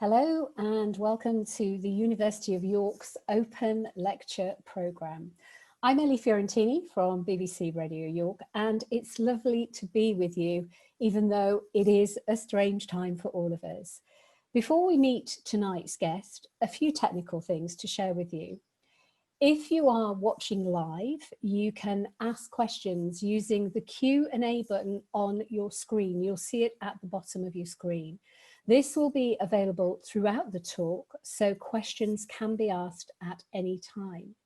Hello and welcome to the University of York's Open Lecture Programme. I'm Elly Fiorentini from BBC Radio York, and it's lovely to be with you, even though it is a strange time for all of us. Before we meet tonight's guest, a few technical things to share with you. If you are watching live, you can ask questions using the Q&A button on your screen. You'll see it at the bottom of your screen. This will be available throughout the talk, so questions can be asked at any time.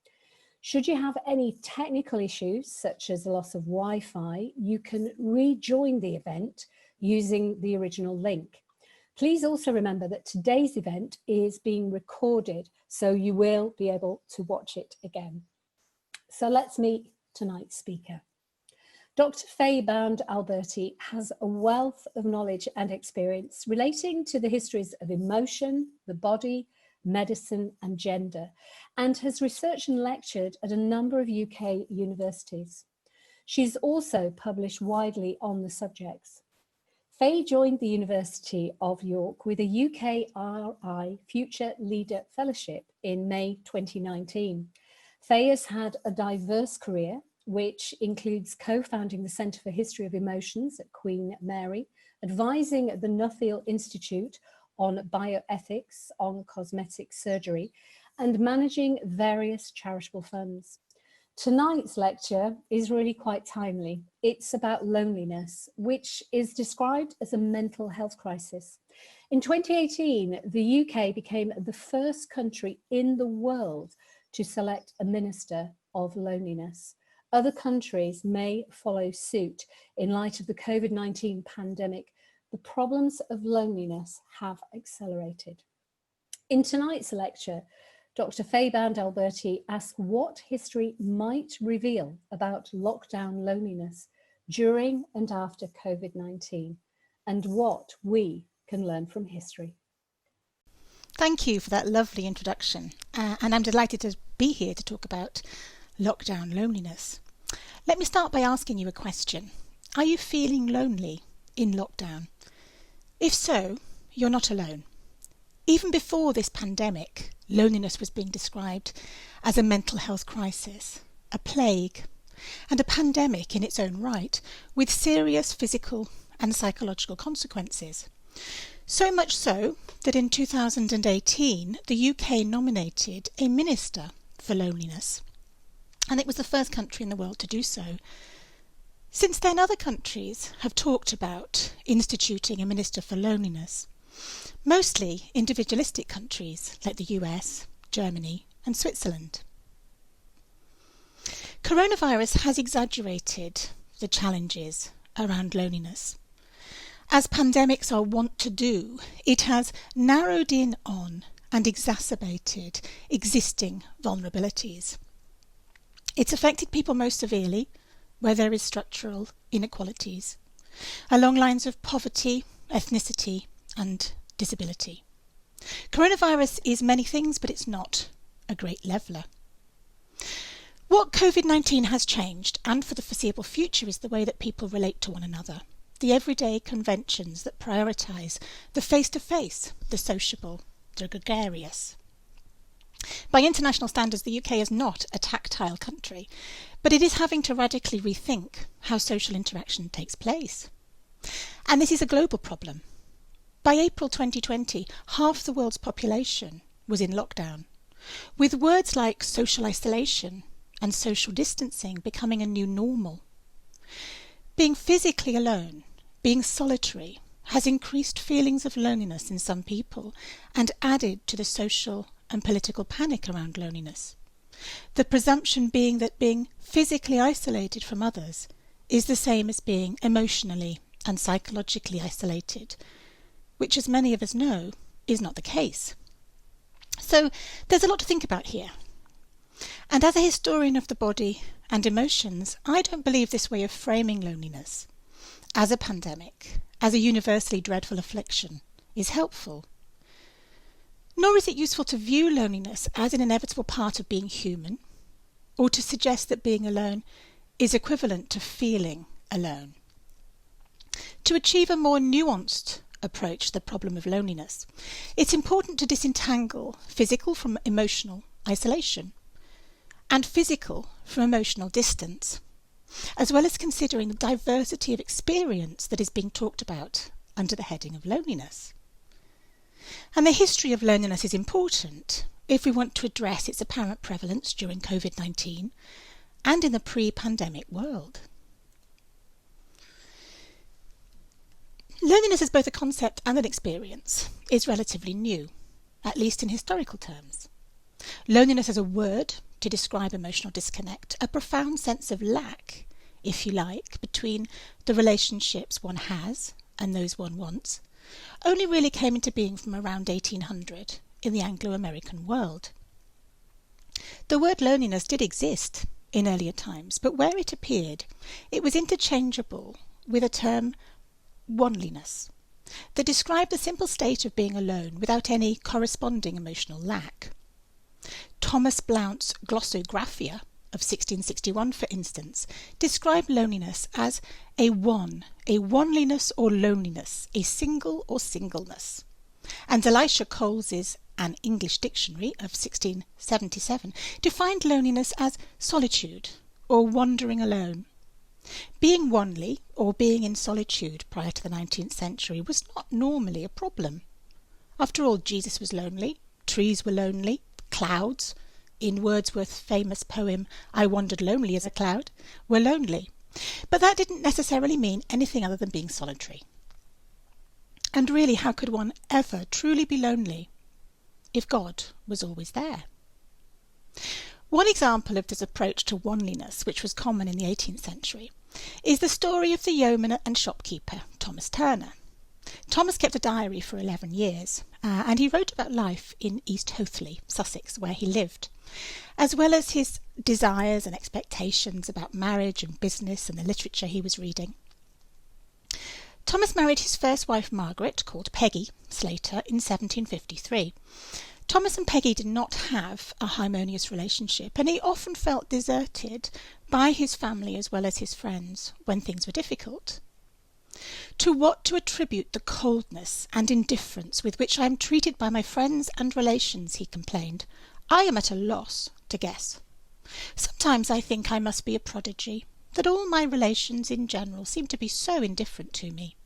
Should you have any technical issues, such as the loss of Wi-Fi, you can rejoin the event using the original link. Please also remember that today's event is being recorded, so you will be able to watch it again. So let's meet tonight's speaker. Dr. Alberti has a wealth of knowledge and experience relating to the histories of emotion, the body, medicine and gender, and has researched and lectured at a number of UK universities. She's also published widely on the subjects. Faye joined the University of York with a UKRI Future Leader Fellowship in May 2019. Faye has had a diverse career, which includes co-founding the Centre for History of Emotions at Queen Mary, advising at the Nuffield Institute on bioethics on cosmetic surgery, and managing various charitable funds. Tonight's lecture is really quite timely. It's about loneliness, which is described as a mental health crisis. In 2018, the UK became the first country in the world to select a minister of loneliness. Other countries may follow suit in light of the Covid-19 pandemic. The problems of loneliness have accelerated. In tonight's lecture, Dr. Alberti asks what history might reveal about lockdown loneliness during and after Covid-19 and what we can learn from history. Thank you for that lovely introduction, and I'm delighted to be here to talk about lockdown loneliness. Let me start by asking you a question. Are you feeling lonely in lockdown? If so, you're not alone. Even before this pandemic, loneliness was being described as a mental health crisis, a plague, and a pandemic in its own right, with serious physical and psychological consequences. So much so that in 2018, the UK nominated a minister for loneliness. And it was the first country in the world to do so. Since then, other countries have talked about instituting a minister for loneliness, mostly individualistic countries like the US, Germany and Switzerland. Coronavirus has exaggerated the challenges around loneliness. As pandemics are wont to do, it has narrowed in on and exacerbated existing vulnerabilities. It's affected people most severely where there is structural inequalities, along lines of poverty, ethnicity and disability. Coronavirus is many things, but it's not a great leveller. What COVID-19 has changed, and for the foreseeable future, is the way that people relate to one another, the everyday conventions that prioritise the face-to-face, the sociable, the gregarious. By international standards, the UK is not a tactile country, but it is having to radically rethink how social interaction takes place. And this is a global problem. By April 2020, half the world's population was in lockdown, with words like social isolation and social distancing becoming a new normal. Being physically alone, being solitary, has increased feelings of loneliness in some people and added to the social and political panic around loneliness. The presumption being that being physically isolated from others is the same as being emotionally and psychologically isolated, which, as many of us know, is not the case. So there's a lot to think about here. And as a historian of the body and emotions, I don't believe this way of framing loneliness as a pandemic, as a universally dreadful affliction, is helpful. Nor is it useful to view loneliness as an inevitable part of being human, or to suggest that being alone is equivalent to feeling alone. To achieve a more nuanced approach to the problem of loneliness, it's important to disentangle physical from emotional isolation and physical from emotional distance, as well as considering the diversity of experience that is being talked about under the heading of loneliness. And the history of loneliness is important if we want to address its apparent prevalence during Covid-19 and in the pre-pandemic world. Loneliness as both a concept and an experience is relatively new, at least in historical terms. Loneliness as a word to describe emotional disconnect, a profound sense of lack, if you like, between the relationships one has and those one wants, only really came into being from around 1800 in the Anglo-American world. The word loneliness did exist in earlier times, but where it appeared, it was interchangeable with a term oneliness that described the simple state of being alone without any corresponding emotional lack. Thomas Blount's Glossographia of 1661, for instance, described loneliness as a oneliness or loneliness, a single or singleness. And Elisha Coles's An English Dictionary of 1677 defined loneliness as solitude or wandering alone. Being lonely or being in solitude prior to the 19th century was not normally a problem. After all, Jesus was lonely, trees were lonely, clouds, in Wordsworth's famous poem, I Wandered Lonely as a Cloud, were lonely. But that didn't necessarily mean anything other than being solitary. And really, how could one ever truly be lonely if God was always there? One example of this approach to oneliness, which was common in the 18th century, is the story of the yeoman and shopkeeper Thomas Turner. Thomas kept a diary for 11 years, and he wrote about life in East Hoathly, Sussex, where he lived, as well as his desires and expectations about marriage and business and the literature he was reading. Thomas married his first wife Margaret, called Peggy Slater, in 1753. Thomas and Peggy did not have a harmonious relationship, and he often felt deserted by his family as well as his friends when things were difficult. To what to attribute the coldness and indifference with which I am treated by my friends and relations, he complained, I am at a loss to guess. Sometimes I think I must be a prodigy, that all my relations in general seem to be so indifferent to me.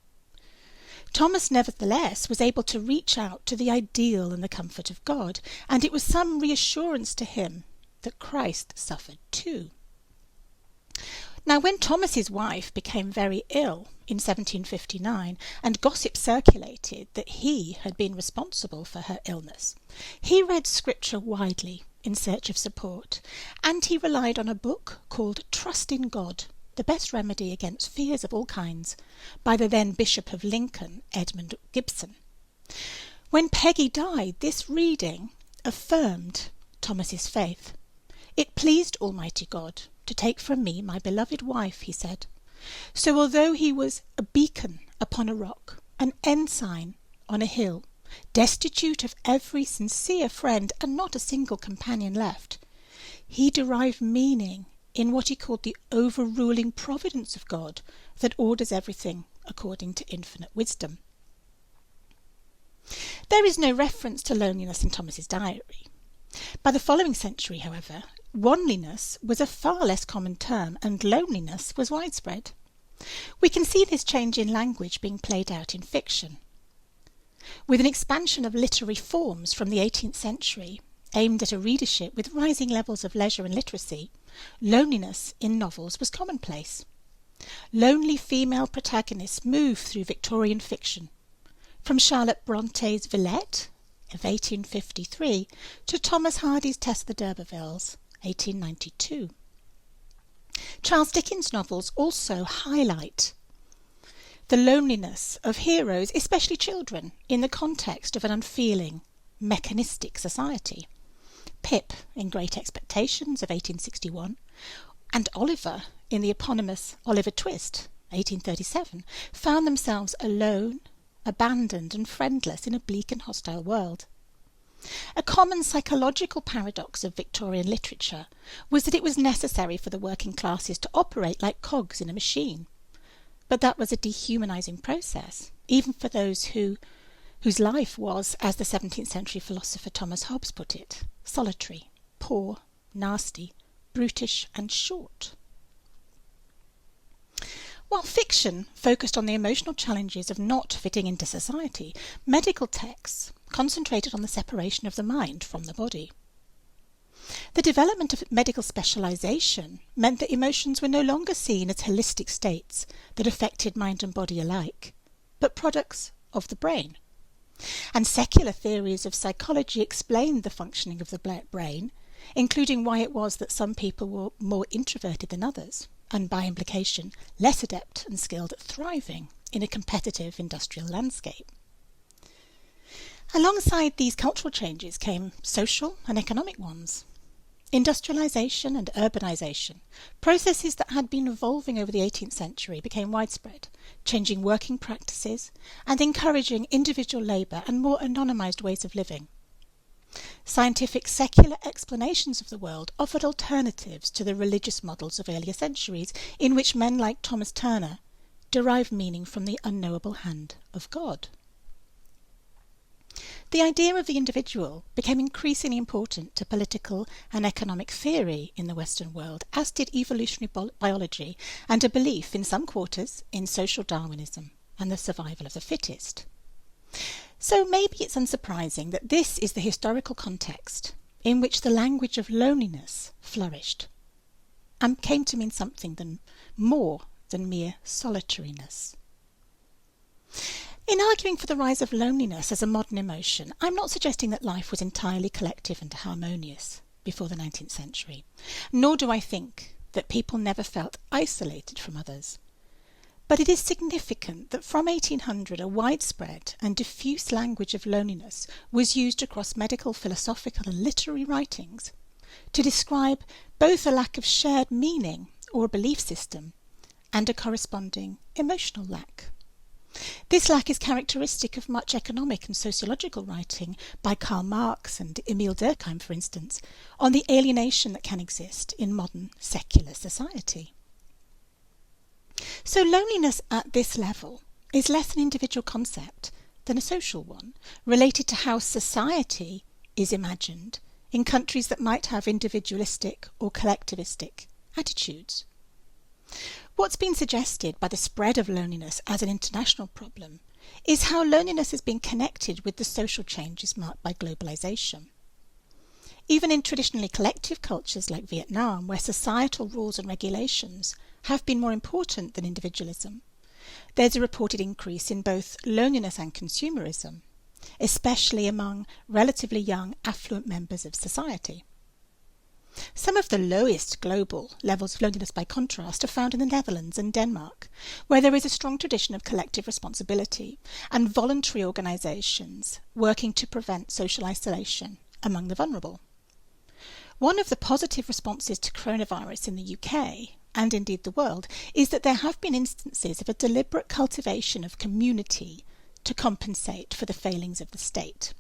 Thomas nevertheless was able to reach out to the ideal and the comfort of God, and it was some reassurance to him that Christ suffered too. Now, when Thomas's wife became very ill in 1759, and gossip circulated that he had been responsible for her illness, he read scripture widely in search of support, and he relied on a book called Trust in God, the best remedy against fears of all kinds, by the then Bishop of Lincoln, Edmund Gibson. When Peggy died, this reading affirmed Thomas's faith. It pleased Almighty God to take from me my beloved wife, he said. So although he was a beacon upon a rock, an ensign on a hill, destitute of every sincere friend and not a single companion left, he derived meaning in what he called the overruling providence of God that orders everything according to infinite wisdom. There is no reference to loneliness in Thomas's diary. By the following century, however, oneliness was a far less common term and loneliness was widespread. We can see this change in language being played out in fiction. With an expansion of literary forms from the 18th century, aimed at a readership with rising levels of leisure and literacy, loneliness in novels was commonplace. Lonely female protagonists moved through Victorian fiction, from Charlotte Bronte's Villette of 1853 to Thomas Hardy's Tess the d'Urbervilles, 1892. Charles Dickens' novels also highlight the loneliness of heroes, especially children, in the context of an unfeeling, mechanistic society. Pip in Great Expectations of 1861 and Oliver in the eponymous Oliver Twist, 1837, found themselves alone, abandoned and friendless in a bleak and hostile world. A common psychological paradox of Victorian literature was that it was necessary for the working classes to operate like cogs in a machine. but that was a dehumanizing process, even for those whose life was, as the 17th century philosopher Thomas Hobbes put it, solitary, poor, nasty, brutish and short. While fiction focused on the emotional challenges of not fitting into society, medical texts concentrated on the separation of the mind from the body. The development of medical specialization meant that emotions were no longer seen as holistic states that affected mind and body alike, but products of the brain. And secular theories of psychology explained the functioning of the brain, including why it was that some people were more introverted than others, and by implication less adept and skilled at thriving in a competitive industrial landscape. Alongside these cultural changes came social and economic ones. Industrialization and urbanization, processes that had been evolving over the 18th century, became widespread, changing working practices and encouraging individual labour and more anonymized ways of living. Scientific secular explanations of the world offered alternatives to the religious models of earlier centuries, in which men like Thomas Turner derived meaning from the unknowable hand of God. The idea of the individual became increasingly important to political and economic theory in the Western world, as did evolutionary biology and a belief in some quarters in social Darwinism and the survival of the fittest. So maybe it's unsurprising that this is the historical context in which the language of loneliness flourished and came to mean something more than mere solitariness. In arguing for the rise of loneliness as a modern emotion, I'm not suggesting that life was entirely collective and harmonious before the 19th century, nor do I think that people never felt isolated from others. But it is significant that from 1800 a widespread and diffuse language of loneliness was used across medical, philosophical and literary writings to describe both a lack of shared meaning or a belief system and a corresponding emotional lack. This lack is characteristic of much economic and sociological writing by Karl Marx and Emile Durkheim, for instance, on the alienation that can exist in modern secular society. So loneliness at this level is less an individual concept than a social one, related to how society is imagined in countries that might have individualistic or collectivistic attitudes. What's been suggested by the spread of loneliness as an international problem is how loneliness has been connected with the social changes marked by globalization. Even in traditionally collective cultures like Vietnam, where societal rules and regulations have been more important than individualism, there's a reported increase in both loneliness and consumerism, especially among relatively young, affluent members of society. Some of the lowest global levels of loneliness, by contrast, are found in the Netherlands and Denmark, where there is a strong tradition of collective responsibility and voluntary organisations working to prevent social isolation among the vulnerable. One of the positive responses to coronavirus in the UK, and indeed the world, is that there have been instances of a deliberate cultivation of community to compensate for the failings of the state.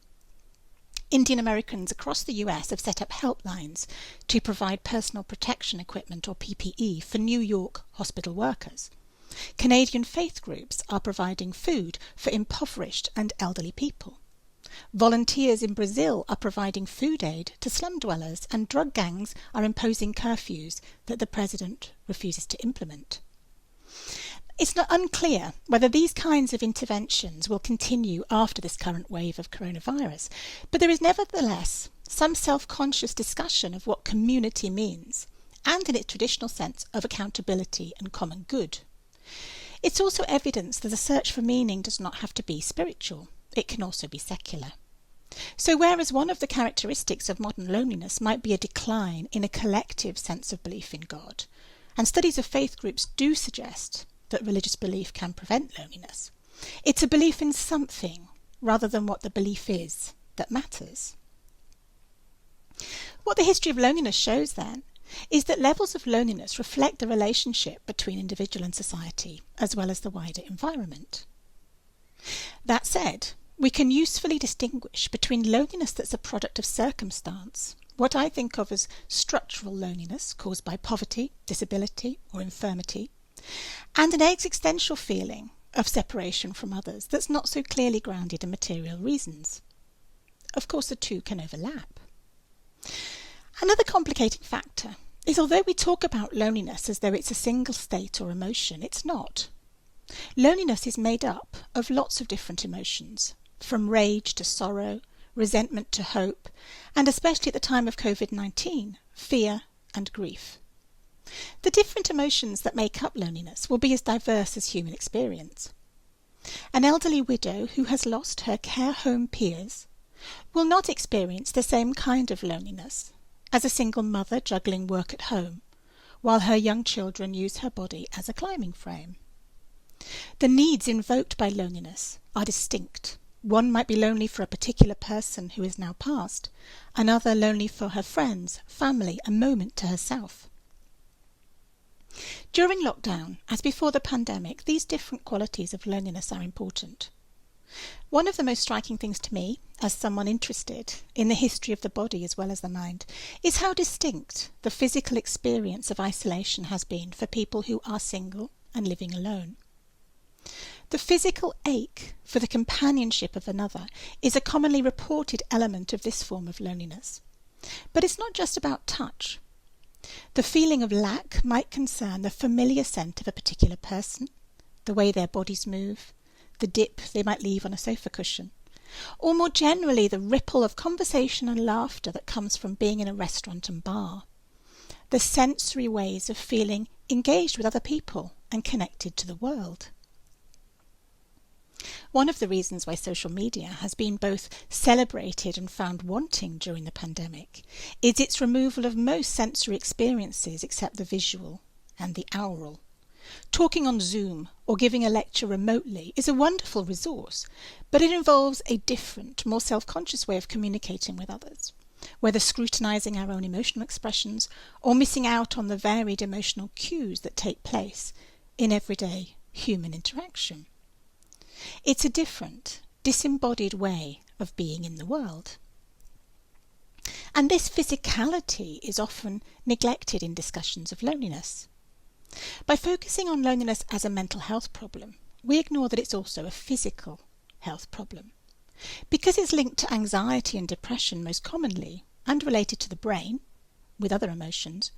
Indian Americans across the US have set up helplines to provide personal protection equipment or PPE for New York hospital workers. Canadian faith groups are providing food for impoverished and elderly people. Volunteers in Brazil are providing food aid to slum dwellers, and drug gangs are imposing curfews that the president refuses to implement. It's not unclear whether these kinds of interventions will continue after this current wave of coronavirus, but there is nevertheless some self-conscious discussion of what community means, and in its traditional sense of accountability and common good. It's also evidence that the search for meaning does not have to be spiritual. It can also be secular. So whereas one of the characteristics of modern loneliness might be a decline in a collective sense of belief in God, and studies of faith groups do suggest that religious belief can prevent loneliness, it's a belief in something rather than what the belief is that matters. What the history of loneliness shows then is that levels of loneliness reflect the relationship between individual and society, as well as the wider environment. That said, we can usefully distinguish between loneliness that's a product of circumstance, what I think of as structural loneliness caused by poverty, disability or infirmity, and an existential feeling of separation from others that's not so clearly grounded in material reasons. Of course, the two can overlap. Another complicating factor is although we talk about loneliness as though it's a single state or emotion, it's not. Loneliness is made up of lots of different emotions, from rage to sorrow, resentment to hope, and especially at the time of Covid-19, fear and grief. The different emotions that make up loneliness will be as diverse as human experience. An elderly widow who has lost her care home peers will not experience the same kind of loneliness as a single mother juggling work at home, while her young children use her body as a climbing frame. The needs invoked by loneliness are distinct. One might be lonely for a particular person who is now past, another lonely for her friends, family, a moment to herself. During lockdown, as before the pandemic, these different qualities of loneliness are important. One of the most striking things to me, as someone interested in the history of the body as well as the mind, is how distinct the physical experience of isolation has been for people who are single and living alone. The physical ache for the companionship of another is a commonly reported element of this form of loneliness. But it's not just about touch. The feeling of lack might concern the familiar scent of a particular person, the way their bodies move, the dip they might leave on a sofa cushion, or more generally the ripple of conversation and laughter that comes from being in a restaurant and bar. The sensory ways of feeling engaged with other people and connected to the world. One of the reasons why social media has been both celebrated and found wanting during the pandemic is its removal of most sensory experiences except the visual and the aural. Talking on Zoom or giving a lecture remotely is a wonderful resource, but it involves a different, more self-conscious way of communicating with others, whether scrutinizing our own emotional expressions or missing out on the varied emotional cues that take place in everyday human interaction. It's a different, disembodied way of being in the world. And this physicality is often neglected in discussions of loneliness. By focusing on loneliness as a mental health problem, we ignore that it's also a physical health problem. Because it's linked to anxiety and depression most commonly, and related to the brain, with other emotions,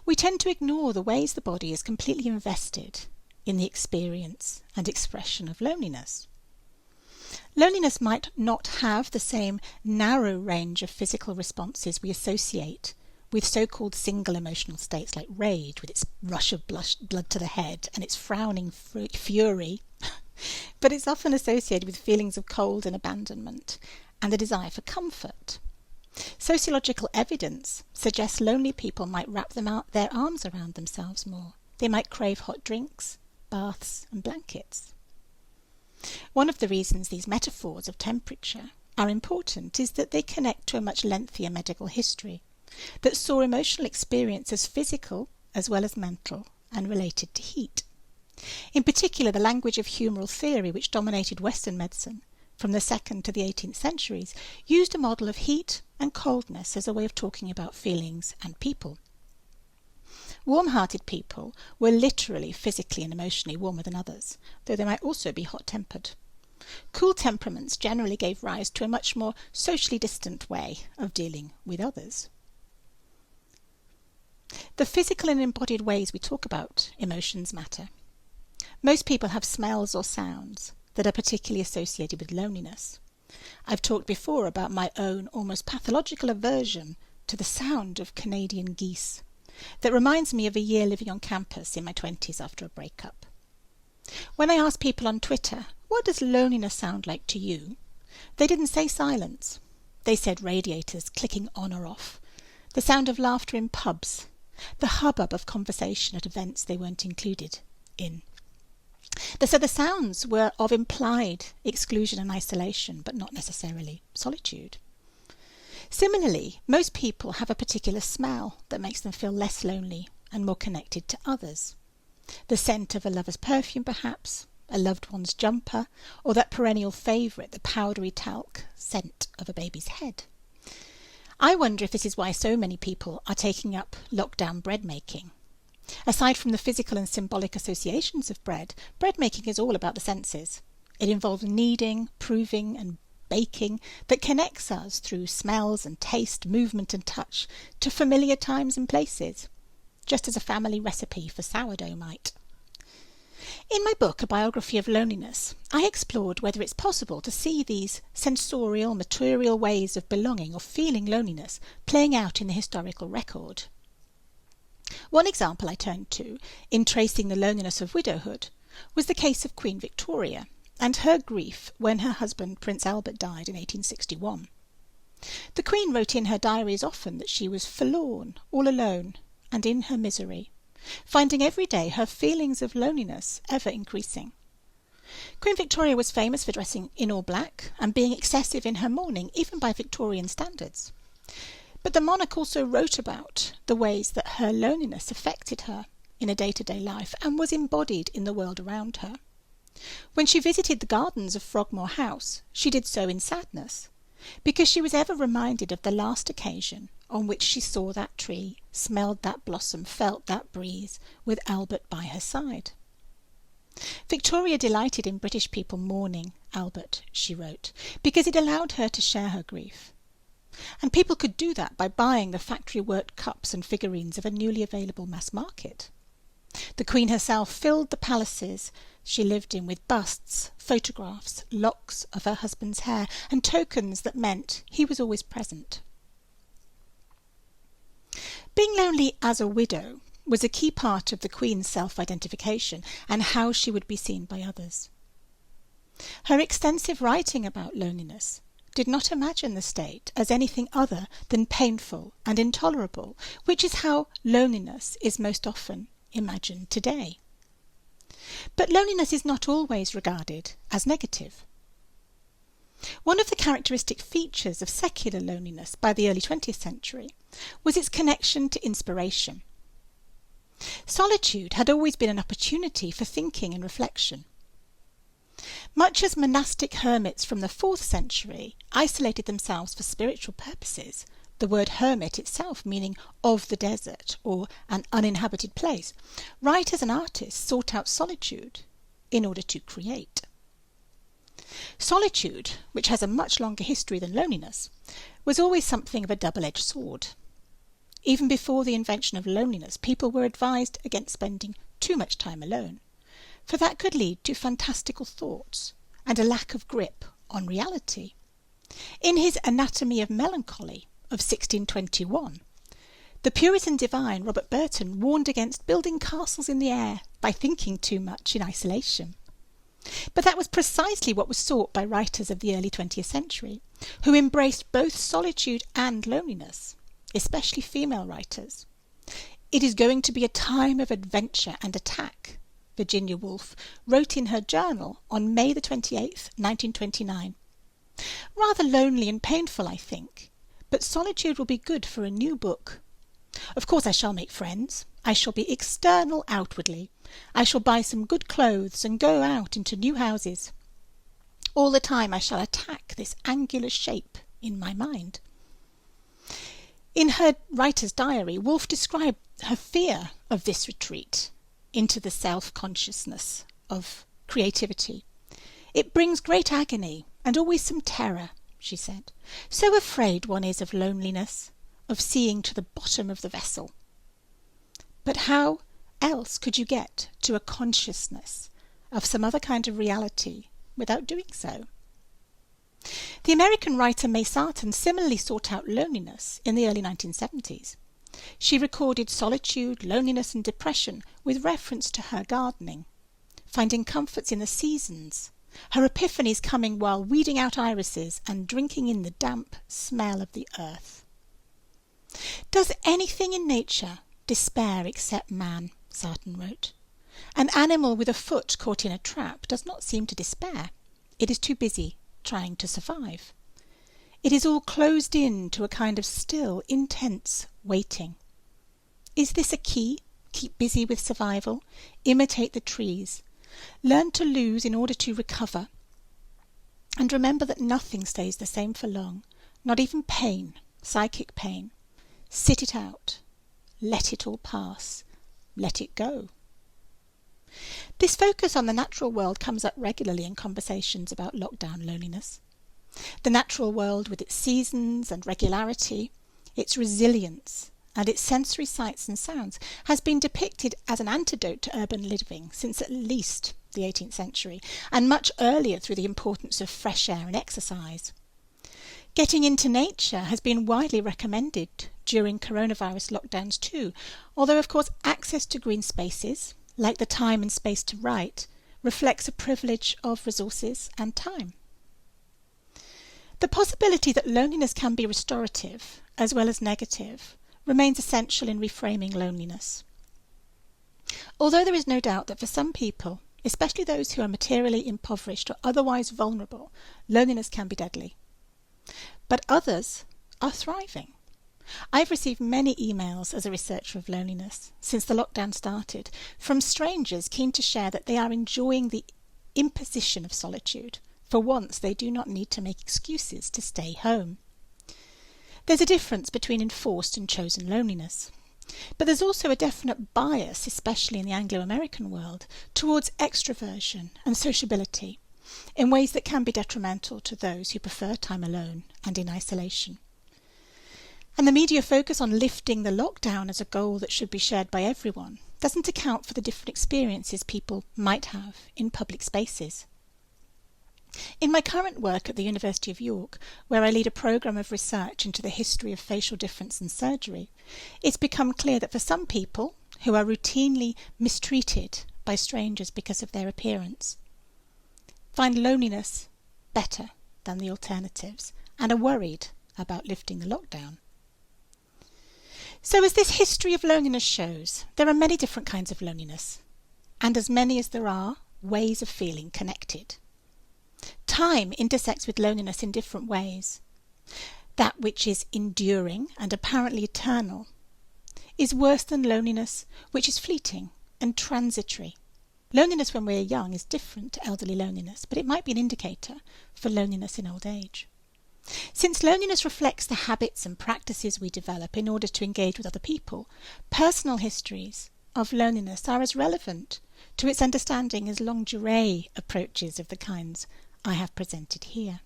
we tend to ignore the ways the body is completely invested in the experience and expression of loneliness. Loneliness might not have the same narrow range of physical responses we associate with so-called single emotional states like rage, with its rush of blood to the head and its frowning fury, but it's often associated with feelings of cold and abandonment and a desire for comfort. Sociological evidence suggests lonely people might wrap their arms around themselves more. They might crave hot drinks, baths and blankets. One of the reasons these metaphors of temperature are important is that they connect to a much lengthier medical history that saw emotional experience as physical as well as mental and related to heat. In particular, the language of humoral theory, which dominated Western medicine from the 2nd to the 18th centuries, used a model of heat and coldness as a way of talking about feelings and people. Warm-hearted people were literally physically and emotionally warmer than others, though they might also be hot-tempered. Cool temperaments generally gave rise to a much more socially distant way of dealing with others. The physical and embodied ways we talk about emotions matter. Most people have smells or sounds that are particularly associated with loneliness. I've talked before about my own almost pathological aversion to the sound of Canadian geese. That reminds me of a year living on campus in my 20s after a breakup. When I asked people on Twitter, what does loneliness sound like to you? They didn't say silence. They said radiators clicking on or off, the sound of laughter in pubs, the hubbub of conversation at events they weren't included in. So the sounds were of implied exclusion and isolation, but not necessarily solitude. Similarly, most people have a particular smell that makes them feel less lonely and more connected to others. The scent of a lover's perfume, perhaps, a loved one's jumper, or that perennial favourite, the powdery talc scent of a baby's head. I wonder if this is why so many people are taking up lockdown bread making. Aside from the physical and symbolic associations of bread making is all about the senses. It involves kneading, proving and baking that connects us through smells and taste, movement and touch to familiar times and places, just as a family recipe for sourdough might. In my book, A Biography of Loneliness, I explored whether it's possible to see these sensorial, material ways of belonging or feeling loneliness playing out in the historical record. One example I turned to, in tracing the loneliness of widowhood, was the case of Queen Victoria and her grief when her husband Prince Albert died in 1861. The Queen wrote in her diaries often that she was forlorn, all alone, and in her misery, finding every day her feelings of loneliness ever increasing. Queen Victoria was famous for dressing in all black and being excessive in her mourning, even by Victorian standards. But the monarch also wrote about the ways that her loneliness affected her in a day-to-day life and was embodied in the world around her. When she visited the gardens of Frogmore House, she did so in sadness, because she was ever reminded of the last occasion on which she saw that tree, smelled that blossom, felt that breeze, with Albert by her side. Victoria delighted in British people mourning Albert, she wrote, because it allowed her to share her grief. And people could do that by buying the factory-worked cups and figurines of a newly available mass market. The Queen herself filled the palaces she lived in with busts, photographs, locks of her husband's hair, and tokens that meant he was always present. Being lonely as a widow was a key part of the Queen's self-identification and how she would be seen by others. Her extensive writing about loneliness did not imagine the state as anything other than painful and intolerable, which is how loneliness is most often imagined today. But loneliness is not always regarded as negative. One of the characteristic features of secular loneliness by the early 20th century was its connection to inspiration. Solitude had always been an opportunity for thinking and reflection. Much as monastic hermits from the 4th century isolated themselves for spiritual purposes, the word hermit itself meaning of the desert or an uninhabited place, writers and artists sought out solitude in order to create. Solitude, which has a much longer history than loneliness, was always something of a double-edged sword. Even before the invention of loneliness, people were advised against spending too much time alone, for that could lead to fantastical thoughts and a lack of grip on reality. In his Anatomy of Melancholy of 1621, the Puritan divine Robert Burton warned against building castles in the air by thinking too much in isolation. But that was precisely what was sought by writers of the early 20th century, who embraced both solitude and loneliness, especially female writers. "It is going to be a time of adventure and attack," Virginia Woolf wrote in her journal on May the 28th, 1929. "Rather lonely and painful, I think, but solitude will be good for a new book. Of course I shall make friends. I shall be external outwardly. I shall buy some good clothes and go out into new houses. All the time I shall attack this angular shape in my mind." In her writer's diary, Woolf described her fear of this retreat into the self-consciousness of creativity. "It brings great agony and always some terror," she said. "So afraid one is of loneliness, of seeing to the bottom of the vessel." But how else could you get to a consciousness of some other kind of reality without doing so? The American writer May Sarton similarly sought out loneliness in the early 1970s. She recorded solitude, loneliness and depression with reference to her gardening, finding comforts in the seasons, her epiphanies coming while weeding out irises and drinking in the damp smell of the earth. "Does anything in nature despair except man?" Sarton wrote. "An animal with a foot caught in a trap does not seem to despair. It is too busy trying to survive. It is all closed in to a kind of still, intense waiting. Is this a key? Keep busy with survival, imitate the trees, learn to lose in order to recover, and remember that nothing stays the same for long, not even pain, psychic pain. Sit it out, let it all pass, let it go. This focus on the natural world comes up regularly in conversations about lockdown loneliness. The natural world, with its seasons and regularity, its resilience, and its sensory sights and sounds, has been depicted as an antidote to urban living since at least the 18th century, and much earlier through the importance of fresh air and exercise. Getting into nature has been widely recommended during coronavirus lockdowns too, although of course access to green spaces, like the time and space to write, reflects a privilege of resources and time. The possibility that loneliness can be restorative as well as negative remains essential in reframing loneliness. Although there is no doubt that for some people, especially those who are materially impoverished or otherwise vulnerable, loneliness can be deadly. But others are thriving. I've received many emails as a researcher of loneliness since the lockdown started from strangers keen to share that they are enjoying the imposition of solitude. For once, they do not need to make excuses to stay home. There's a difference between enforced and chosen loneliness. But there's also a definite bias, especially in the Anglo-American world, towards extroversion and sociability in ways that can be detrimental to those who prefer time alone and in isolation. And the media focus on lifting the lockdown as a goal that should be shared by everyone doesn't account for the different experiences people might have in public spaces. In my current work at the University of York, where I lead a programme of research into the history of facial difference in surgery, it's become clear that for some people who are routinely mistreated by strangers because of their appearance, find loneliness better than the alternatives and are worried about lifting the lockdown. So as this history of loneliness shows, there are many different kinds of loneliness, and as many as there are ways of feeling connected. Time intersects with loneliness in different ways. That which is enduring and apparently eternal is worse than loneliness which is fleeting and transitory. Loneliness when we're young is different to elderly loneliness, but it might be an indicator for loneliness in old age. Since loneliness reflects the habits and practices we develop in order to engage with other people, personal histories of loneliness are as relevant to its understanding as longue durée approaches of the kinds I have presented here.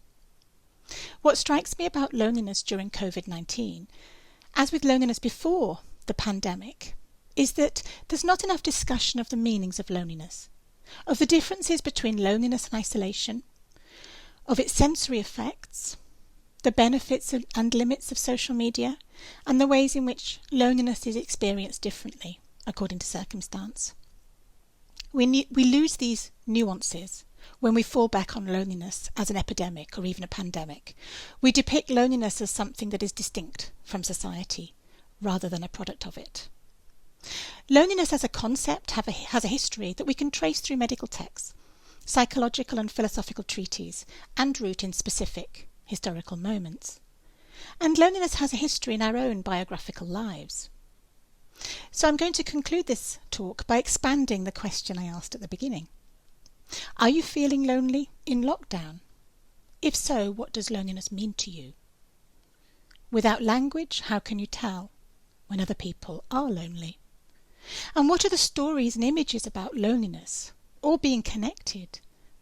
What strikes me about loneliness during Covid-19, as with loneliness before the pandemic, is that there's not enough discussion of the meanings of loneliness, of the differences between loneliness and isolation, of its sensory effects, the benefits and limits of social media, and the ways in which loneliness is experienced differently according to circumstance. We lose these nuances when we fall back on loneliness as an epidemic or even a pandemic. We depict loneliness as something that is distinct from society rather than a product of it. Loneliness as a concept has a history that we can trace through medical texts, psychological and philosophical treatises, and root in specific historical moments. And loneliness has a history in our own biographical lives. So I'm going to conclude this talk by expanding the question I asked at the beginning. Are you feeling lonely in lockdown? If so, what does loneliness mean to you? Without language, how can you tell when other people are lonely? And what are the stories and images about loneliness, all being connected,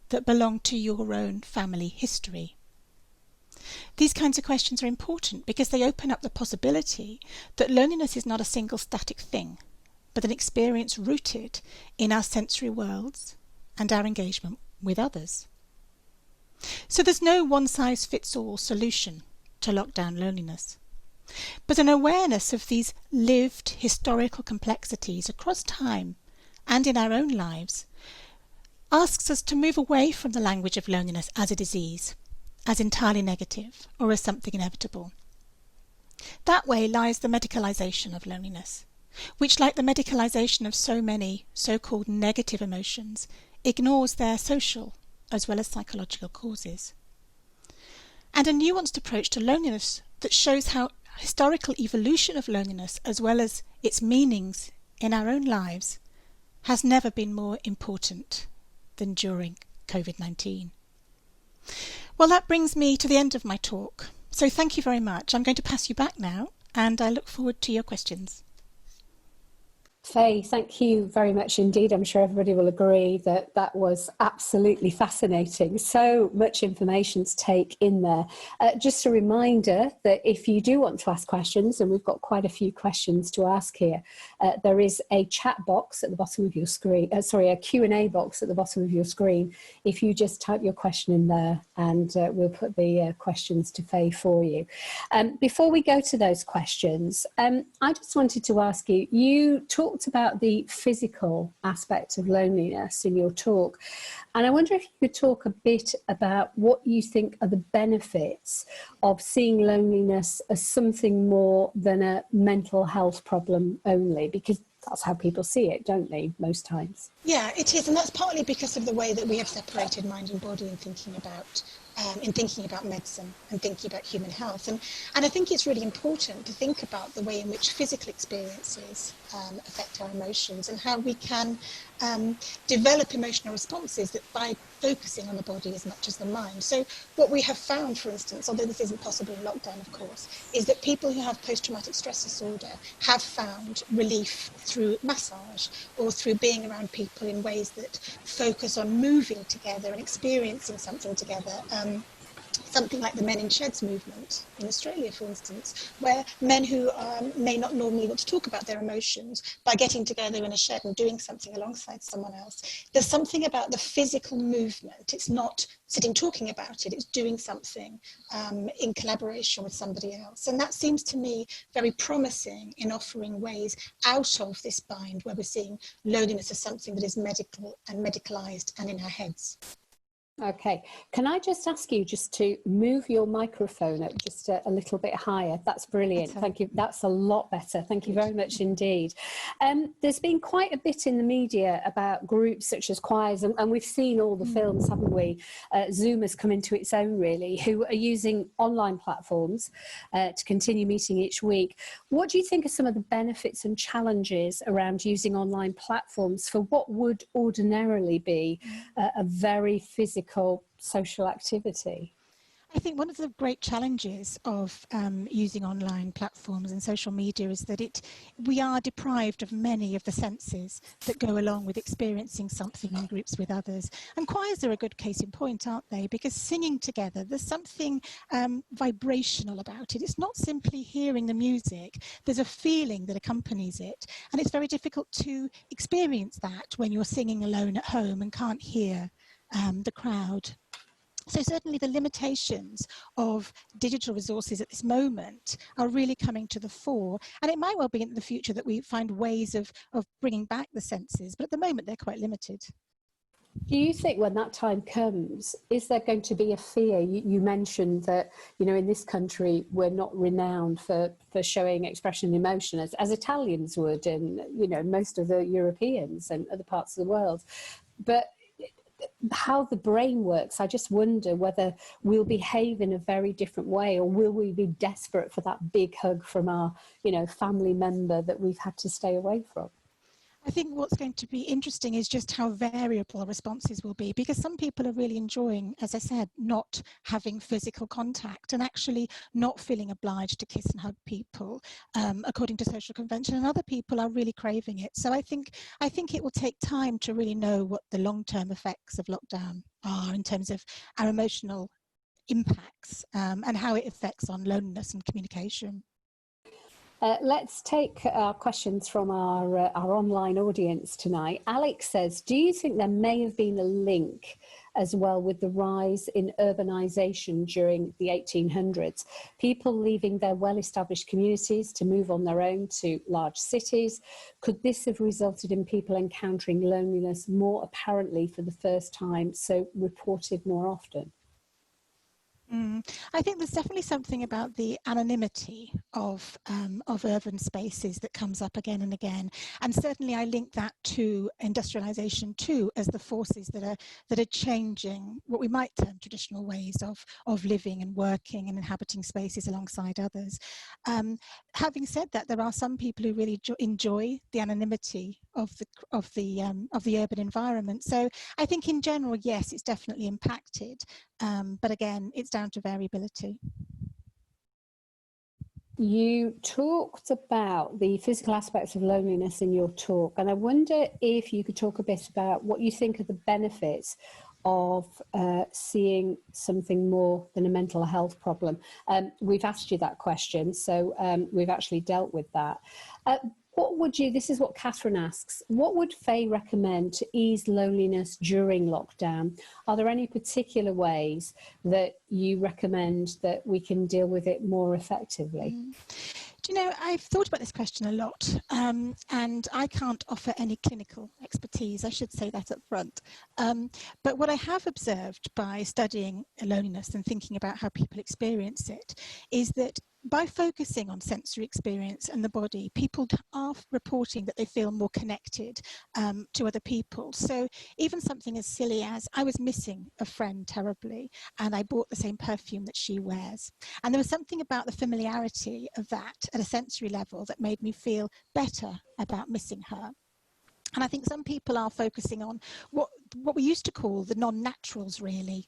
that belong to your own family history? These kinds of questions are important because they open up the possibility that loneliness is not a single static thing, but an experience rooted in our sensory worlds and our engagement with others. So there's no one-size-fits-all solution to lockdown loneliness, but an awareness of these lived historical complexities across time and in our own lives asks us to move away from the language of loneliness as a disease, as entirely negative, or as something inevitable. That way lies the medicalisation of loneliness, which, like the medicalisation of so many so-called negative emotions, ignores their social as well as psychological causes. And a nuanced approach to loneliness that shows how historical evolution of loneliness as well as its meanings in our own lives has never been more important than during COVID-19. Well, that brings me to the end of my talk. So thank you very much. I'm going to pass you back now, and I look forward to your questions. Faye, thank you very much indeed. I'm sure everybody will agree that that was absolutely fascinating. So much information to take in there. Just a reminder that if you do want to ask questions, and we've got quite a few questions to ask here, there is a chat box at the bottom of your screen, a Q&A box at the bottom of your screen. If you just type your question in there, and we'll put the questions to Faye for you. Before we go to those questions, I just wanted to ask you, you talked about the physical aspect of loneliness in your talk, and I wonder if you could talk a bit about what you think are the benefits of seeing loneliness as something more than a mental health problem only, because that's how people see it, don't they, most times? Yeah, it is, and that's partly because of the way that we have separated mind and body in thinking about medicine and thinking about human health. And I think it's really important to think about the way in which physical experiences affect our emotions, and how we can develop emotional responses that by focusing on the body as much as the mind. So what we have found, for instance, although this isn't possible in lockdown, of course, is that people who have post-traumatic stress disorder have found relief through massage or through being around people in ways that focus on moving together and experiencing something together. Something like the Men in Sheds movement in Australia, for instance, where men who may not normally want to talk about their emotions, by getting together in a shed and doing something alongside someone else. There's something about the physical movement. It's not sitting talking about it, it's doing something in collaboration with somebody else. And that seems to me very promising in offering ways out of this bind where we're seeing loneliness as something that is medical and medicalized and in our heads. Okay, can I just ask you just to move your microphone up just a little bit higher? That's brilliant. Thank you. That's a lot better. Thank you very much indeed. There's been quite a bit in the media about groups such as choirs, and we've seen all the films, haven't we? Zoom has come into its own, really, who are using online platforms to continue meeting each week. What do you think are some of the benefits and challenges around using online platforms for what would ordinarily be a very physical social activity? I think one of the great challenges of using online platforms and social media is that we are deprived of many of the senses that go along with experiencing something in groups with others. And choirs are a good case in point, aren't they? Because singing together, there's something vibrational about it. It's not simply hearing the music. There's a feeling that accompanies it. And it's very difficult to experience that when you're singing alone at home and can't hear the crowd. So certainly the limitations of digital resources at this moment are really coming to the fore. And it might well be in the future that we find ways of bringing back the senses, but at the moment they're quite limited. Do you think when that time comes, is there going to be a fear? You mentioned that, you know, in this country, we're not renowned for showing expression and emotion as Italians would, and, you know, most of the Europeans and other parts of the world. But how the brain works, I just wonder whether we'll behave in a very different way, or will we be desperate for that big hug from our, you know, family member that we've had to stay away from? I think what's going to be interesting is just how variable responses will be, because some people are really enjoying, as I said, not having physical contact and actually not feeling obliged to kiss and hug people according to social convention, and other people are really craving it. So I think it will take time to really know what the long-term effects of lockdown are in terms of our emotional impacts and how it affects on loneliness and communication. Let's take questions from our online audience tonight. Alex says, do you think there may have been a link as well with the rise in urbanisation during the 1800s? People leaving their well-established communities to move on their own to large cities. Could this have resulted in people encountering loneliness more apparently for the first time, so reported more often? I think there's definitely something about the anonymity of urban spaces that comes up again and again, and certainly I link that to industrialization too, as the forces that are changing what we might term traditional ways of living and working and inhabiting spaces alongside others. Having said that, there are some people who really enjoy the anonymity of the urban environment. So I think in general, yes, it's definitely impacted. But again, it's down to variability. You talked about the physical aspects of loneliness in your talk, and I wonder if you could talk a bit about what you think are the benefits of seeing something more than a mental health problem. We've asked you that question, so we've actually dealt with that. What would you, this is what Catherine asks, what would Faye recommend to ease loneliness during lockdown? Are there any particular ways that you recommend that we can deal with it more effectively? Do you know, I've thought about this question a lot, and I can't offer any clinical expertise. I should say that up front. But what I have observed by studying loneliness and thinking about how people experience it is that by focusing on sensory experience and the body, people are reporting that they feel more connected to other people. So even something as silly as I was missing a friend terribly and I bought the same perfume that she wears. And there was something about the familiarity of that at a sensory level that made me feel better about missing her. And I think some people are focusing on what we used to call the non-naturals, really,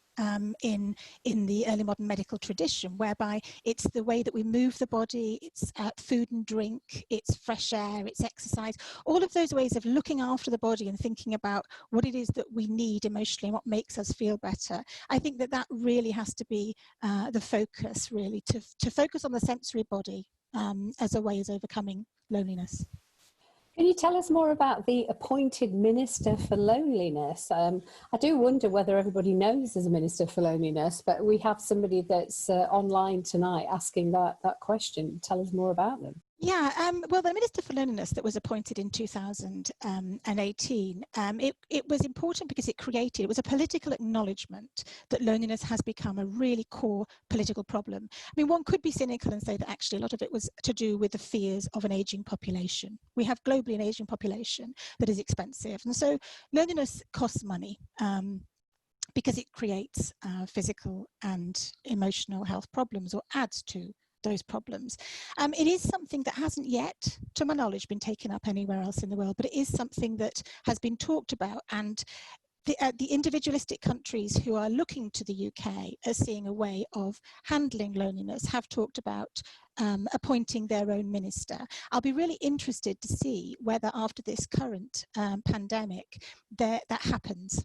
in the early modern medical tradition, whereby it's the way that we move the body, it's food and drink, it's fresh air, it's exercise, all of those ways of looking after the body and thinking about what it is that we need emotionally and what makes us feel better. I think that that really has to be the focus, really, to focus on the sensory body as a way of overcoming loneliness. Can you tell us more about the appointed Minister for Loneliness? I do wonder whether everybody knows there's a Minister for Loneliness, but we have somebody that's online tonight asking that question. Tell us more about them. Yeah, well, the Minister for Loneliness that was appointed in 2018, it was important because it was a political acknowledgement that loneliness has become a really core political problem. I mean, one could be cynical and say that actually a lot of it was to do with the fears of an ageing population. We have globally an ageing population that is expensive, and so loneliness costs money. Because it creates physical and emotional health problems, or adds to those problems. It is something that hasn't yet, to my knowledge, been taken up anywhere else in the world, but it is something that has been talked about, and the individualistic countries who are looking to the UK as seeing a way of handling loneliness have talked about appointing their own minister. I'll be really interested to see whether after this current pandemic that happens.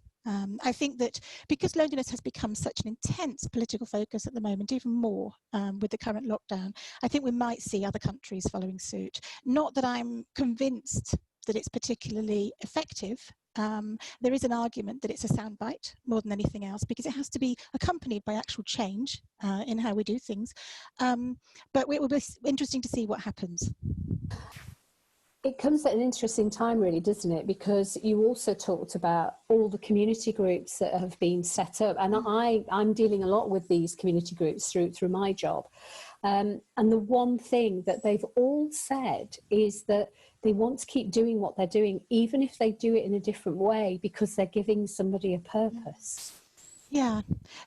I think that because loneliness has become such an intense political focus at the moment, even more with the current lockdown, I think we might see other countries following suit. Not that I'm convinced that it's particularly effective. There is an argument that it's a soundbite more than anything else, because it has to be accompanied by actual change in how we do things. But it will be interesting to see what happens. It comes at an interesting time, really, doesn't it? Because you also talked about all the community groups that have been set up, and I'm dealing a lot with these community groups through my job. And the one thing that they've all said is that they want to keep doing what they're doing, even if they do it in a different way, because they're giving somebody a purpose. Yeah,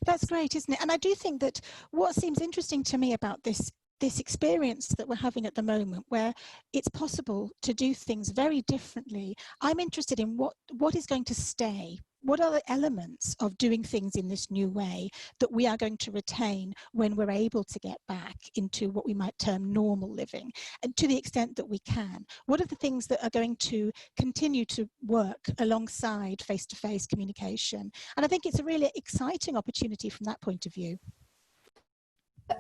that's great, isn't it? And I do think that what seems interesting to me about this experience that we're having at the moment, where it's possible to do things very differently, I'm interested in what is going to stay. What are the elements of doing things in this new way that we are going to retain when we're able to get back into what we might term normal living, and to the extent that we can? What are the things that are going to continue to work alongside face-to-face communication? And I think it's a really exciting opportunity from that point of view.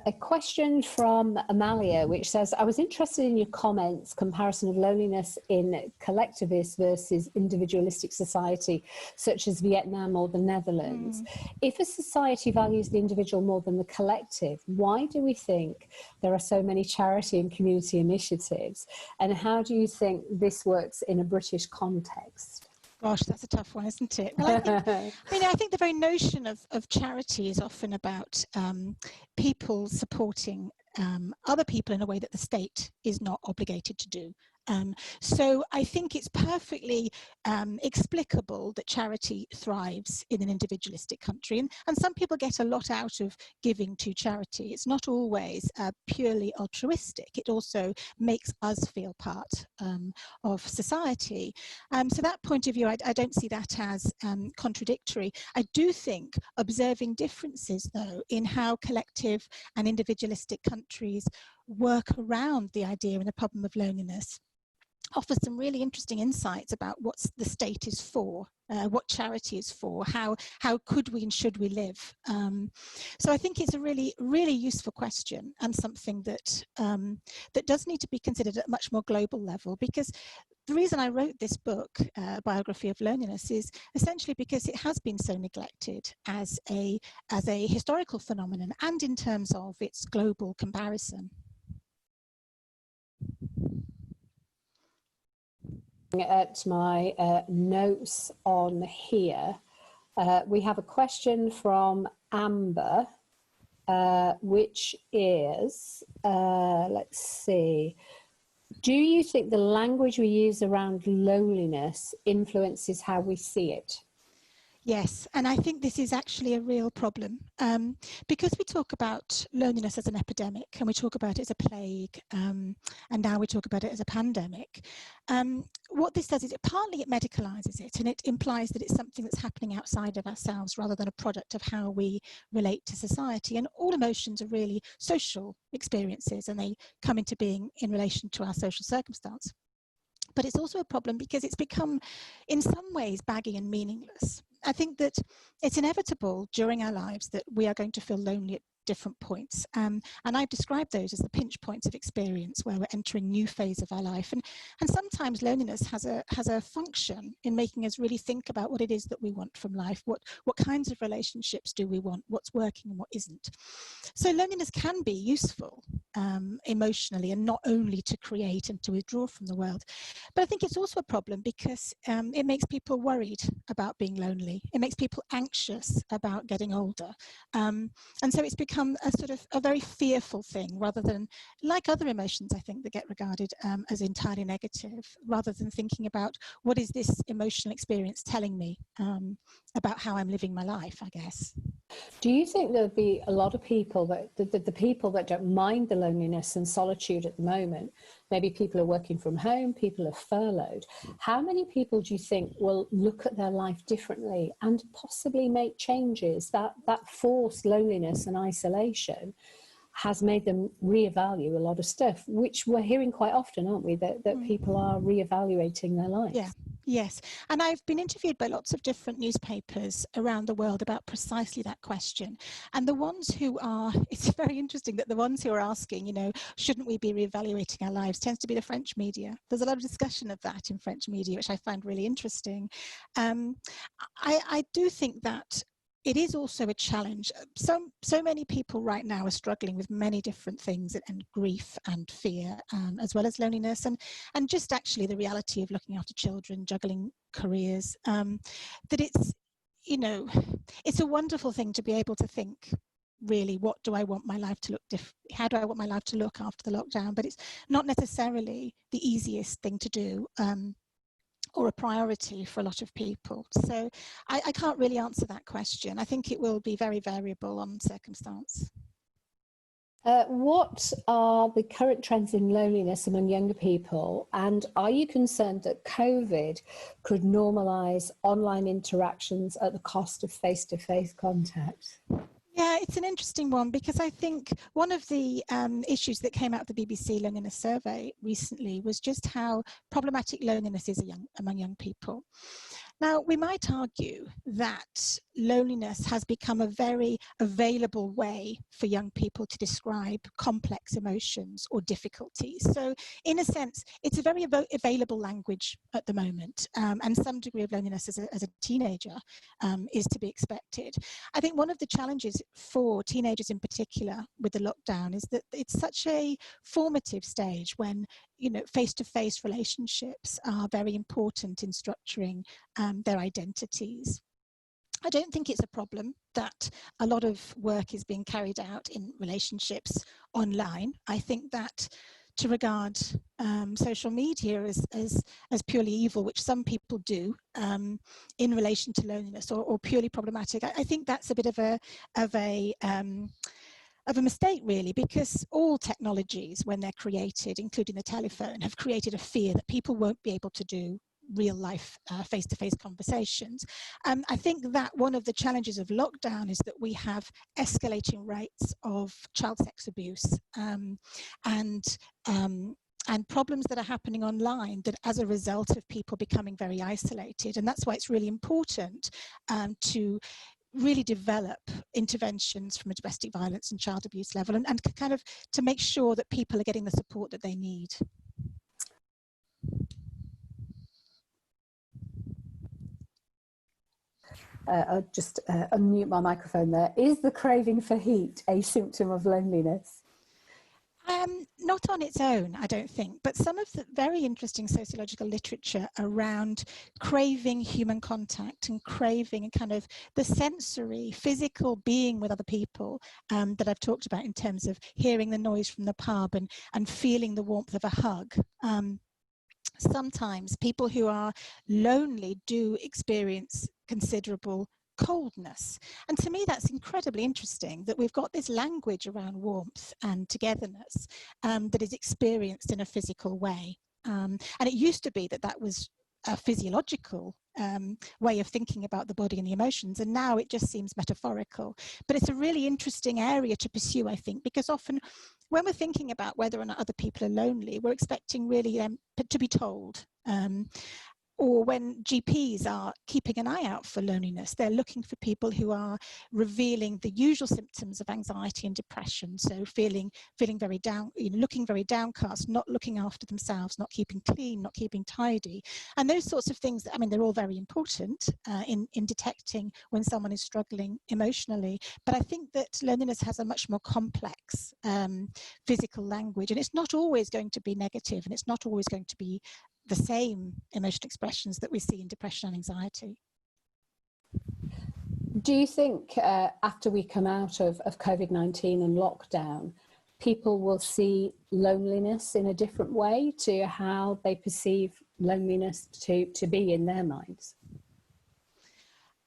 A question from Amalia, which says, I was interested in your comments, comparison of loneliness in collectivist versus individualistic society, such as Vietnam or the Netherlands. If a society values the individual more than the collective, why do we think there are so many charity and community initiatives? And how do you think this works in a British context? Gosh, that's a tough one, isn't it? Well, I think the very notion of charity is often about people supporting other people in a way that the state is not obligated to do. So I think it's perfectly explicable that charity thrives in an individualistic country, and some people get a lot out of giving to charity. It's not always purely altruistic. It also makes us feel part of society. So that point of view, I don't see that as contradictory. I do think observing differences, though, in how collective and individualistic countries work around the idea and the problem of loneliness offers some really interesting insights about what the state is for, what charity is for, how could we and should we live. So I think it's a really, really useful question, and something that that does need to be considered at a much more global level, because the reason I wrote this book, Biography of Loneliness, is essentially because it has been so neglected as a historical phenomenon and in terms of its global comparison. At my notes on here, we have a question from Amber, which is, let's see, do you think the language we use around loneliness influences how we see it? Yes, and I think this is actually a real problem, because we talk about loneliness as an epidemic, and we talk about it as a plague, and now we talk about it as a pandemic. What this does is partly it medicalizes it, and it implies that it's something that's happening outside of ourselves rather than a product of how we relate to society. And all emotions are really social experiences, and they come into being in relation to our social circumstance. But it's also a problem because it's become, in some ways, baggy and meaningless. I think that it's inevitable during our lives that we are going to feel lonely at different points. And I've described those as the pinch points of experience, where we're entering a new phase of our life. And sometimes loneliness has a function in making us really think about what it is that we want from life. What kinds of relationships do we want? What's working and what isn't? So loneliness can be useful emotionally, and not only to create and to withdraw from the world. But I think it's also a problem because it makes people worried about being lonely. It makes people anxious about getting older. And so it's become a sort of a very fearful thing, rather than, like other emotions, I think, that get regarded as entirely negative, rather than thinking about what is this emotional experience telling me about how I'm living my life, I guess. Do you think there'll be a lot of people that the people that don't mind the loneliness and solitude at the moment, maybe people are working from home, people are furloughed, how many people do you think will look at their life differently and possibly make changes? That forced loneliness and isolation has made them reevaluate a lot of stuff, which we're hearing quite often, aren't we, that people are reevaluating their lives. Yeah. Yes, and I've been interviewed by lots of different newspapers around the world about precisely that question. And the ones who are, it's very interesting that the ones who are asking, you know, shouldn't we be reevaluating our lives, tends to be the French media. There's a lot of discussion of that in French media, which I find really interesting. I do think that it is also a challenge. So many people right now are struggling with many different things, and grief and fear, as well as loneliness, and just actually the reality of looking after children, juggling careers, that it's, you know, it's a wonderful thing to be able to think, really, what do I want my life to look how do I want my life to look after the lockdown? But it's not necessarily the easiest thing to do, or a priority for a lot of people. So I can't really answer that question. I think it will be very variable on circumstance. What are the current trends in loneliness among younger people? And are you concerned that COVID could normalise online interactions at the cost of face-to-face contact? Yeah, it's an interesting one, because I think one of the issues that came out of the BBC Loneliness Survey recently was just how problematic loneliness is among young people. Now, we might argue that loneliness has become a very available way for young people to describe complex emotions or difficulties. So, in a sense, it's a very available language at the moment, and some degree of loneliness as a teenager is to be expected. I think one of the challenges for teenagers in particular with the lockdown is that it's such a formative stage when, you know, face-to-face relationships are very important in structuring their identities. I don't think it's a problem that a lot of work is being carried out in relationships online. I think that to regard social media as purely evil, which some people do, in relation to loneliness, or purely problematic, I think that's a bit of a mistake, really, because all technologies, when they're created, including the telephone, have created a fear that people won't be able to do real life face-to-face conversations. I think that one of the challenges of lockdown is that we have escalating rates of child sex abuse and problems that are happening online that as a result of people becoming very isolated. And that's why it's really important to really develop interventions from a domestic violence and child abuse level and kind of to make sure that people are getting the support that they need. I'll just unmute my microphone there. Is the craving for heat a symptom of loneliness? Not on its own, I don't think, but some of the very interesting sociological literature around craving human contact and craving and kind of the sensory, physical being with other people that I've talked about in terms of hearing the noise from the pub and feeling the warmth of a hug. Sometimes people who are lonely do experience considerable coldness. And to me, that's incredibly interesting that we've got this language around warmth and togetherness that is experienced in a physical way. And it used to be that that was a physiological way of thinking about the body and the emotions, and now it just seems metaphorical. But it's a really interesting area to pursue, I think, because often when we're thinking about whether or not other people are lonely, we're expecting really to be told. Or when GPs are keeping an eye out for loneliness, they're looking for people who are revealing the usual symptoms of anxiety and depression. So feeling very down, looking very downcast, not looking after themselves, not keeping clean, not keeping tidy. And those sorts of things, I mean, they're all very important in detecting when someone is struggling emotionally. But I think that loneliness has a much more complex physical language, and it's not always going to be negative, and it's not always going to be the same emotional expressions that we see in depression and anxiety. Do you think after we come out of COVID-19 and lockdown, people will see loneliness in a different way to how they perceive loneliness to be in their minds?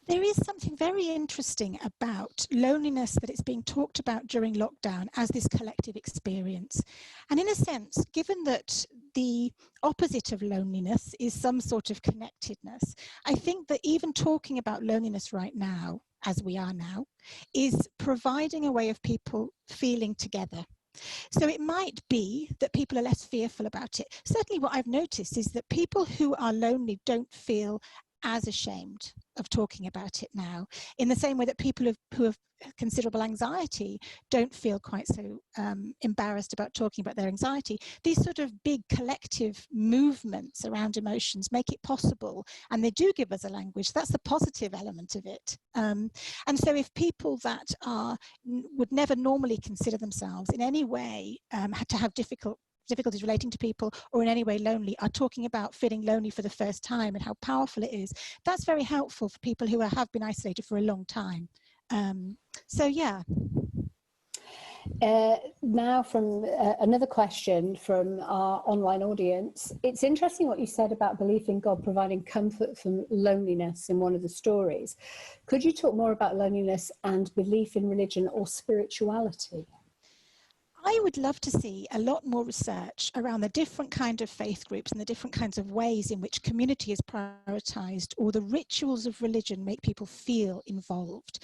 There is something very interesting about loneliness that it's being talked about during lockdown as this collective experience. And in a sense, given that the opposite of loneliness is some sort of connectedness, I think that even talking about loneliness right now, as we are now, is providing a way of people feeling together. So it might be that people are less fearful about it. Certainly what I've noticed is that people who are lonely don't feel as ashamed of talking about it now, in the same way that people who have considerable anxiety don't feel quite so embarrassed about talking about their anxiety. These sort of big collective movements around emotions make it possible, and they do give us a language. That's the positive element of it. And so if people that would never normally consider themselves in any way to have difficulties relating to people or in any way lonely are talking about feeling lonely for the first time and how powerful it is, that's very helpful for people who have been isolated for a long time. So yeah. Now from another question from our online audience. It's interesting what you said about belief in God providing comfort from loneliness in one of the stories. Could you talk more about loneliness and belief in religion or spirituality? I would love to see a lot more research around the different kind of faith groups and the different kinds of ways in which community is prioritized or the rituals of religion make people feel involved.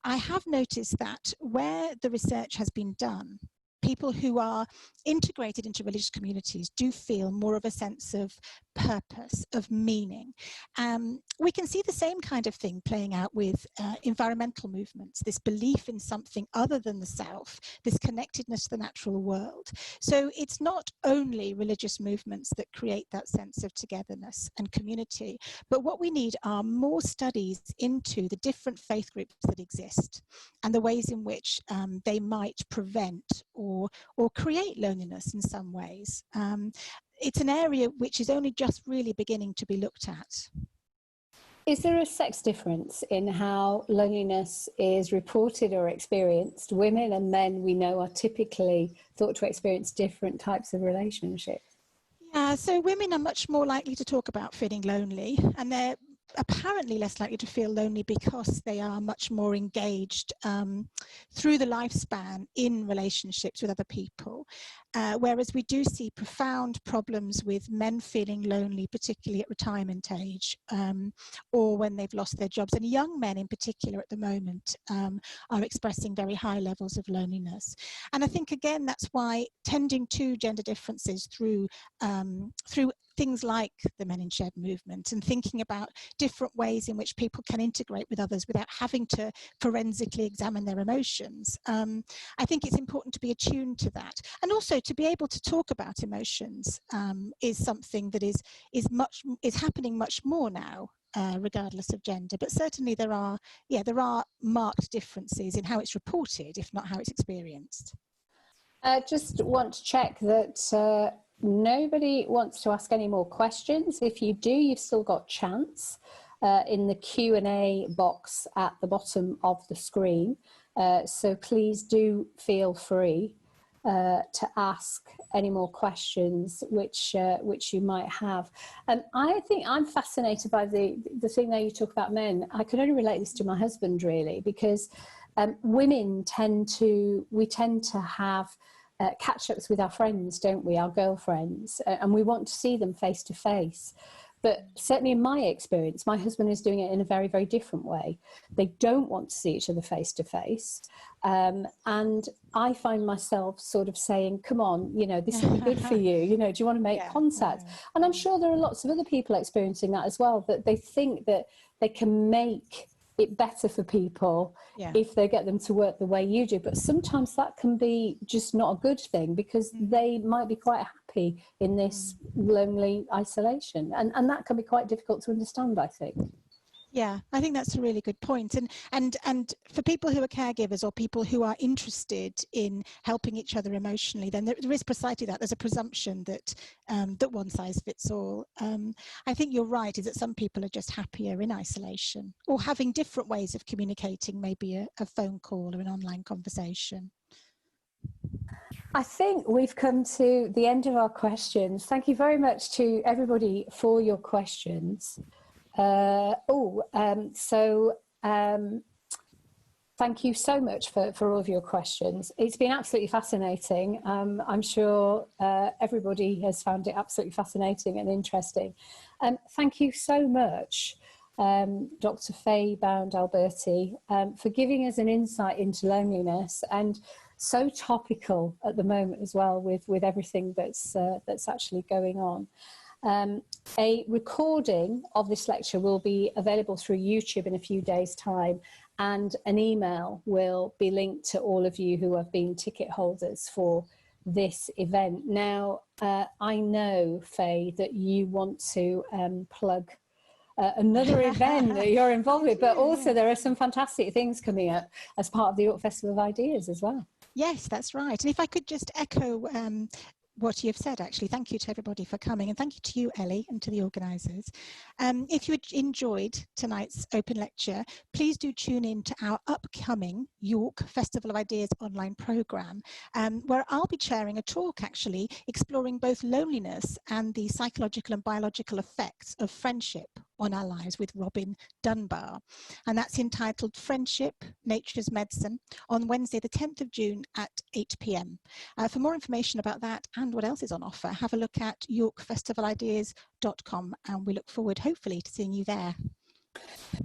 I have noticed that where the research has been done, people who are integrated into religious communities do feel more of a sense of purpose, of meaning. We can see the same kind of thing playing out with environmental movements, this belief in something other than the self, this connectedness to the natural world. So it's not only religious movements that create that sense of togetherness and community, but what we need are more studies into the different faith groups that exist and the ways in which they might prevent or create loneliness in some ways. It's an area which is only just really beginning to be looked at. Is there a sex difference in how loneliness is reported or experienced? Women and men, we know, are typically thought to experience different types of relationships. Yeah, so women are much more likely to talk about feeling lonely, and they're apparently less likely to feel lonely because they are much more engaged through the lifespan in relationships with other people. Whereas we do see profound problems with men feeling lonely, particularly at retirement age, or when they've lost their jobs. And young men in particular at the moment are expressing very high levels of loneliness. And I think, again, that's why tending to gender differences through things like the Men in Shed movement and thinking about different ways in which people can integrate with others without having to forensically examine their emotions. I think it's important to be attuned to that, and also to be able to talk about emotions is something that is happening much more now, regardless of gender. But certainly there are marked differences in how it's reported, if not how it's experienced. I just want to check that nobody wants to ask any more questions. If you do, you've still got chance in the Q&A box at the bottom of the screen. So please do feel free to ask any more questions which you might have. I think I'm fascinated by the thing that you talk about men. I can only relate this to my husband, really, because women tend to have catch-ups with our friends, don't we, our girlfriends, and we want to see them face to face. But certainly in my experience, my husband is doing it in a very, very different way. They don't want to see each other face to face. And I find myself sort of saying, come on, this will be good for you. Do you want to make contact? And I'm sure there are lots of other people experiencing that as well, that they think that they can make it better for people if they get them to work the way you do. But sometimes that can be just not a good thing, because they might be quite happy in this lonely isolation. And that can be quite difficult to understand, I think. Yeah, I think that's a really good point. And for people who are caregivers or people who are interested in helping each other emotionally, then there is precisely that. There's a presumption that that one size fits all. I think you're right, is that some people are just happier in isolation or having different ways of communicating, maybe a phone call or an online conversation. I think we've come to the end of our questions. Thank you very much to everybody for your questions. Thank you so much for all of your questions. It's been absolutely fascinating. I'm sure everybody has found it absolutely fascinating and interesting. Thank you so much, Dr. Faye Bound Alberti, for giving us an insight into loneliness, and so topical at the moment as well with everything that's actually going on. A recording of this lecture will be available through YouTube in a few days' time, and an email will be linked to all of you who have been ticket holders for this event. Now, I know, Faye, that you want to plug another event that you're involved with, but also there are some fantastic things coming up as part of the York Festival of Ideas as well. Yes, that's right. And if I could just echo what you've said, actually. Thank you to everybody for coming, and thank you to you, Elly, and to the organisers. If you enjoyed tonight's open lecture, please do tune in to our upcoming York Festival of Ideas online programme, where I'll be chairing a talk, actually, exploring both loneliness and the psychological and biological effects of friendship on our lives, with Robin Dunbar. And that's entitled Friendship, Nature's Medicine, on Wednesday the 10th of June at 8 p.m. For more information about that and what else is on offer, have a look at yorkfestivalideas.com, and we look forward, hopefully, to seeing you there.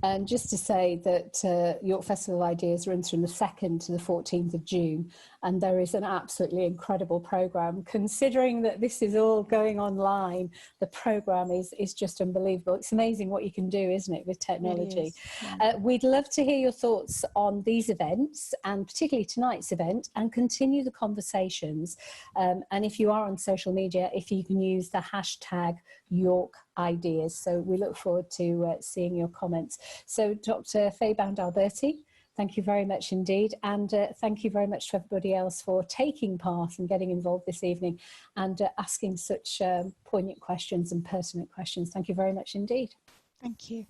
And just to say that York Festival of Ideas runs from the 2nd to the 14th of June, and there is an absolutely incredible programme. Considering that this is all going online, the programme is just unbelievable. It's amazing what you can do, isn't it, with technology? Really is, yeah. We'd love to hear your thoughts on these events, and particularly tonight's event, and continue the conversations. And if you are on social media, if you can use the hashtag York Ideas. So we look forward to seeing your comments. So Dr. Faye Bound Alberti, thank you very much indeed. And thank you very much to everybody else for taking part and getting involved this evening, and asking such poignant questions and pertinent questions. Thank you very much indeed. Thank you.